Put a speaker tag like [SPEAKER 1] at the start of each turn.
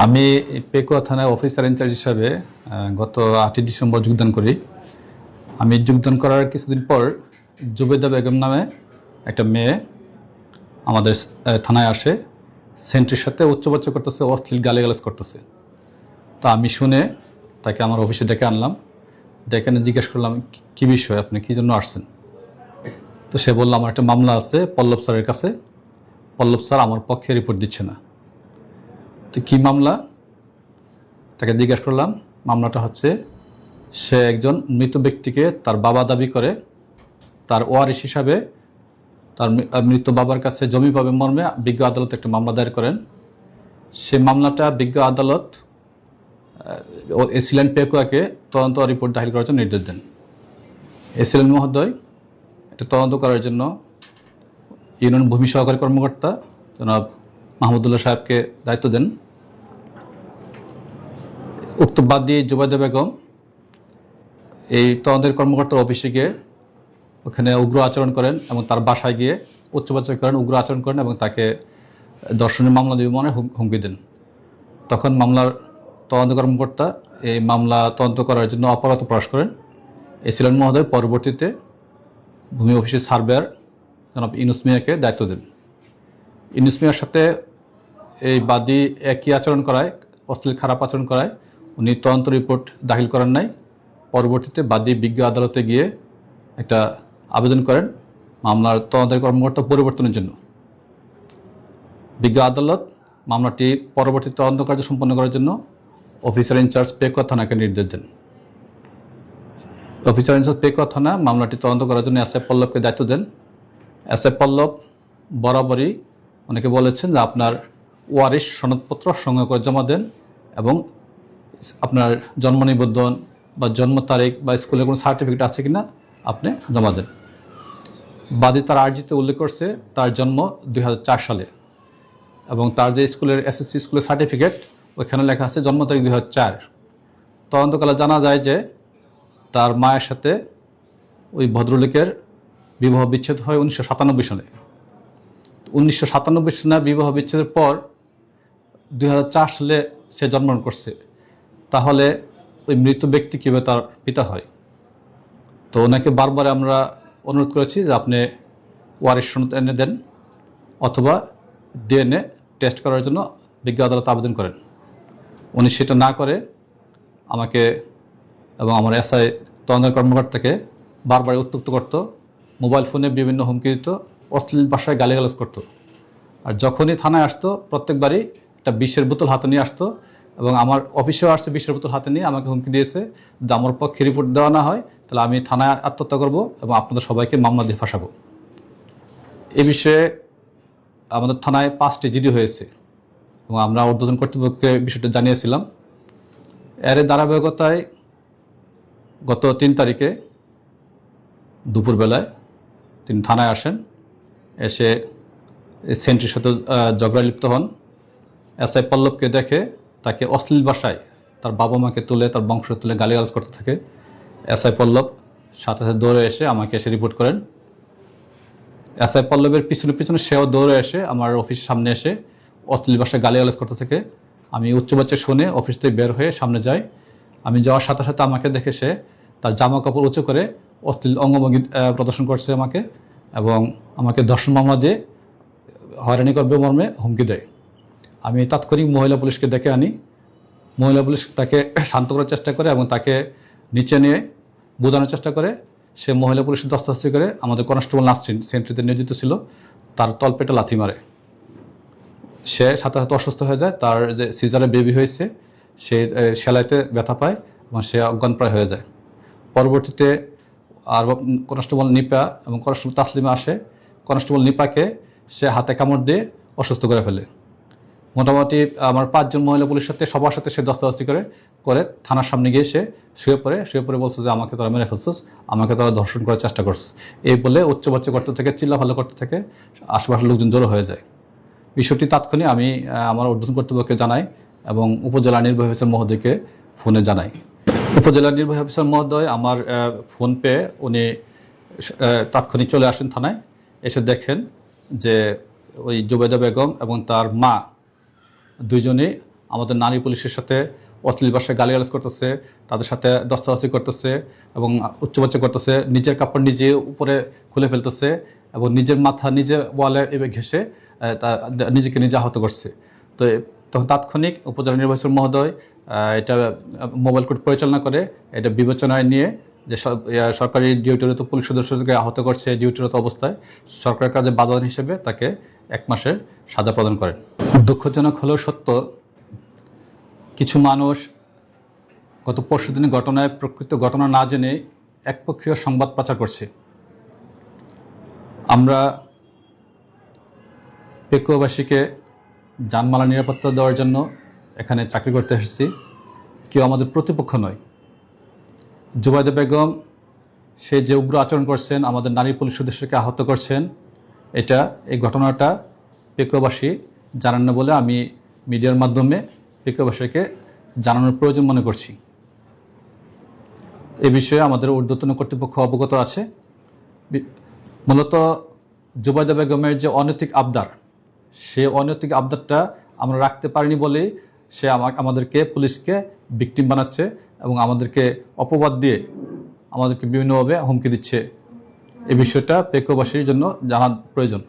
[SPEAKER 1] আমি পেকুয়া থানায় officer in charge হিসাবে গত 8ই ডিসেম্বর যোগদান করি। আমি যোগদান করার কিছুদিন পর জুবেদা বেগম নামে একটা মেয়ে আমাদের থানায় আসে, সেন্ট্রির সাথে উচ্চবাচ্য করতেছে, অশ্লীল গালিগালাজ করতেছে। তো আমি শুনে তাকে আমার অফিসে ডেকে আনলাম, ডেকে এনে জিজ্ঞেস করলাম কী বিষয়, আপনি কী জন্য আসছেন? তো সে বলল আমার একটা মামলা আছে পল্লব স্যারের কাছে, পল্লব স্যার আমার পক্ষে রিপোর্ট দিচ্ছে না। তো কী মামলা? তাকে জিজ্ঞেস করলাম। মামলাটা হচ্ছে, সে একজন মৃত ব্যক্তিকে তার বাবা দাবি করে, তার ওয়ারিশ হিসাবে তার মৃত বাবার কাছে জমি পাবে মর্মে বিজ্ঞ আদালত একটা মামলা দায়ের করেন। সে মামলাটা বিজ্ঞ আদালত এসিলেন পেকুয়াকে তদন্ত রিপোর্ট দাখিল করার জন্য নির্দেশ দেন। এসিলেন মহোদয় এটা তদন্ত করার জন্য ইউনিয়ন ভূমি সহকারী কর্মকর্তা জনাব মাহমুদুল্লাহ সাহেবকে দায়িত্ব দেন। উক্ত বাদী জুবেদা বেগম এই তদন্তের কর্মকর্তার অফিসে গিয়ে ওখানে উগ্র আচরণ করেন এবং তার বাসায় গিয়ে উচ্চবাচ্য করেন, উগ্র আচরণ করেন এবং তাকে ধর্ষণের মামলা দিবে মনে হুমকি দেন। তখন মামলার তদন্ত কর্মকর্তা এই মামলা তদন্ত করার জন্য অপরাধ প্রকাশ করেন। এসিলেন মহোদয় পরবর্তীতে ভূমি অফিসের সার্ভেয়ার জনাব ইউনুস মিয়াকে দায়িত্ব দেন। ইউনুস মিয়ার সাথে এই বাদী একই আচরণ করায়, অশ্লীল খারাপ আচরণ করায় উনি তদন্ত রিপোর্ট দাখিল করেন নাই। পরবর্তীতে বাদী বিজ্ঞ আদালতে গিয়ে একটা আবেদন করেন মামলার তদন্তের কর্মকর্তা পরিবর্তনের জন্য। বিজ্ঞ আদালত মামলাটি পরবর্তী তদন্ত কার্য সম্পন্ন করার জন্য অফিসার ইনচার্জ পেকুয়া থানাকে নির্দেশ দেন। অফিসার ইনচার্জ পেকুয়া থানা মামলাটি তদন্ত করার জন্য এসআই পল্লবকে দায়িত্ব দেন। এসআই পল্লব বরাবরই অনেকে বলেছেন যে আপনার ওয়ারিশ সনদপত্র সংগ্রহ করে জমা দেন এবং আপনার জন্ম নিবন্ধন বা জন্ম তারিখ বা স্কুলের কোনো সার্টিফিকেট আছে কিনা আপনি জমা দেন। বাদী তার আর্জিতে উল্লেখ করছে তার জন্ম 2004 সালে এবং তার যে স্কুলের এসএসসি স্কুলের সার্টিফিকেট ওইখানে লেখা আছে জন্ম তারিখ 2004। তদন্তকালে জানা যায় যে তার মায়ের সাথে ওই ভদ্রলোকের বিবাহ বিচ্ছেদ হয় 1997 সালে। 1997 সালে বিবাহ বিচ্ছেদের পর 2004 সালে সে জন্মগ্রহণ করছে। তাহলে ওই মৃত ব্যক্তি কীভাবে তার পিতা হয়? তো ওনাকে বারবার আমরা অনুরোধ করেছি যে আপনি ওয়ারিশ সনদ এনে দেন অথবা ডিএনএ টেস্ট করার জন্য বিজ্ঞ আদালতে আবেদন করেন। উনি সেটা না করে আমাকে এবং আমার এসআই তদন্ত কর্মকর্তাকে বারবার উত্ত্যক্ত করতো, মোবাইল ফোনে বিভিন্ন হুমকি দিত, অশ্লীল ভাষায় গালিগালাজ করতো। আর যখনই থানায় আসতো প্রত্যেকবারই একটা বিষের বোতল হাতে নিয়ে আসতো এবং আমার অফিসেও আসছে বিষের বোতল হাতে নিয়ে আমাকে হুমকি দিয়েছে যে আমার পক্ষে রিপোর্ট দেওয়া না হয় তাহলে আমি থানায় আত্মহত্যা করব এবং আপনাদের সবাইকে মামলা দিয়ে ফাঁসাবো। এ বিষয়ে আমাদের থানায় 5টি জিডি হয়েছে এবং আমরা ঊর্ধ্বতন কর্তৃপক্ষকে বিষয়টা জানিয়েছিলাম। এর ধারাবাহিকতায় গত 3 তারিখে দুপুরবেলায় তিনি থানায় আসেন, এসে সেন্ট্রির সাথে ঝগড়ায় লিপ্ত হন। এসআই পল্লবকে দেখে তাকে অশ্লীল ভাষায় তার বাবা মাকে তুলে, তার বংশ তুলে গালিগালাজ করতে থাকে। এসআই পল্লব সাথে সাথে দৌড়ে এসে আমাকে এসে রিপোর্ট করেন। এসআই পল্লবের পিছনে পিছনে সেও দৌড়ে এসে আমার অফিসের সামনে এসে অশ্লীল ভাষায় গালিগালাজ করতে থাকে। আমি উচ্চবাচ্য শুনে অফিস থেকে বের হয়ে সামনে যাই। আমি যাওয়ার সাথে সাথে আমাকে দেখে সে তার জামা কাপড় উঁচু করে অশ্লীল অঙ্গভঙ্গি প্রদর্শন করছে আমাকে এবং আমাকে ধর্ষণ মামলা দিয়ে হয়রানি করবে মর্মে হুমকি দেয়। আমি তাৎক্ষণিক মহিলা পুলিশকে ডেকে আনি। মহিলা পুলিশ তাকে শান্ত করার চেষ্টা করে এবং তাকে নিচে নিয়ে বোঝানোর চেষ্টা করে। সে মহিলা পুলিশের দস্তাস্তি করে আমাদের কনস্টেবল নাসরিন সেন্ট্রিতে নিয়োজিত ছিল, তার তলপেটে লাথি মারে। সে সাথে সাথে অসুস্থ হয়ে যায়। তার যে সিজারে বেবি হয়েছে সে সেলাইতে ব্যথা পায় এবং সে অজ্ঞানপ্রায় হয়ে যায়। পরবর্তীতে আর কনস্টেবল নিপা এবং কনস্টেবল তাসলিমা আসে। কনস্টেবল নিপাকে সে হাতে কামড় দিয়ে অসুস্থ করে ফেলে। মোটামুটি আমার 5 জন মহিলা পুলিশের সাথে সবার সাথে সে দস্তাদস্তি করে থানার সামনে গিয়ে সে শুয়ে পড়ে বলছে যে আমাকে তোরা মেরে ফেলছিস, আমাকে তোরা ধর্ষণ করার চেষ্টা করছিস, এই বলে উচ্চবাচ্য করতে থেকে চিল্লাফাল্লা করতে থেকে আশেপাশের লোকজন জড়ো হয়ে যায়। বিষয়টি তাৎক্ষণিক আমি আমার ঊর্ধ্বতন কর্তৃপক্ষকে জানাই এবং উপজেলা নির্বাহী অফিসার মহোদয়কে ফোনে জানাই। উপজেলা নির্বাহী অফিসার মহোদয় আমার ফোন পেয়ে উনি তাৎক্ষণিক চলে আসেন থানায়। এসে দেখেন যে ওই জুবেদা বেগম এবং তার মা দুইজনে আমাদের নারী পুলিশের সাথে অশ্লীল ভাষায় গালিগালাজ করতেছে, তাদের সাথে দস্তাদস্তি করতেছে এবং উচ্চবাচ্য করতেছে, নিজের কাপড় নিজে উপরে খুলে ফেলতেছে এবং নিজের মাথা নিজে ওয়ালে এভাবে ঘেঁষে নিজেকে নিজে আহত করছে। তো তখন তাৎক্ষণিক উপজেলা নির্বাচন মহোদয় এটা মোবাইল কোর্ট পরিচালনা করে এটা বিবেচনায় নিয়ে যে সরকারি ডিউটিরত পুলিশ সদস্যদেরকে আহত করছে ডিউটিরত অবস্থায় সরকারের কাজে বাধা হিসেবে তাকে 1 মাসের সাজা প্রদান করেন। দুঃখজনক হলেও সত্য, কিছু মানুষ গত পরশুদিনের ঘটনায় প্রকৃত ঘটনা না জেনে একপক্ষীয় সংবাদ প্রচার করছে। আমরা পেকুয়াবাসীকে জানমালের নিরাপত্তা দেওয়ার জন্য এখানে চাকরি করতে এসেছি, কেউ আমাদের প্রতিপক্ষ নয়। জুবাইদা বেগম সে যে উগ্র আচরণ করছেন, আমাদের নারী পুলিশ সদস্যকে আহত করছেন, এই ঘটনাটা পেকুয়াবাসী জানান না বলে আমি মিডিয়ার মাধ্যমে পেকুয়াবাসীকে জানানোর প্রয়োজন মনে করছি। এ বিষয়ে আমাদের ঊর্ধ্বতন কর্তৃপক্ষ অবগত আছে। মূলত জুবাইদা বেগমের যে অনৈতিক আবদার, সে অনৈতিক আবদারটা আমরা রাখতে পারিনি বলেই সে আমাদেরকে পুলিশকে ভিকটিম বানাচ্ছে এবং আমাদেরকে অপবাদ দিয়ে আমাদেরকে বিভিন্নভাবে হুমকি দিচ্ছে। এই বিষয়টা পেকুয়াবাসীর জন্য জানা প্রয়োজন।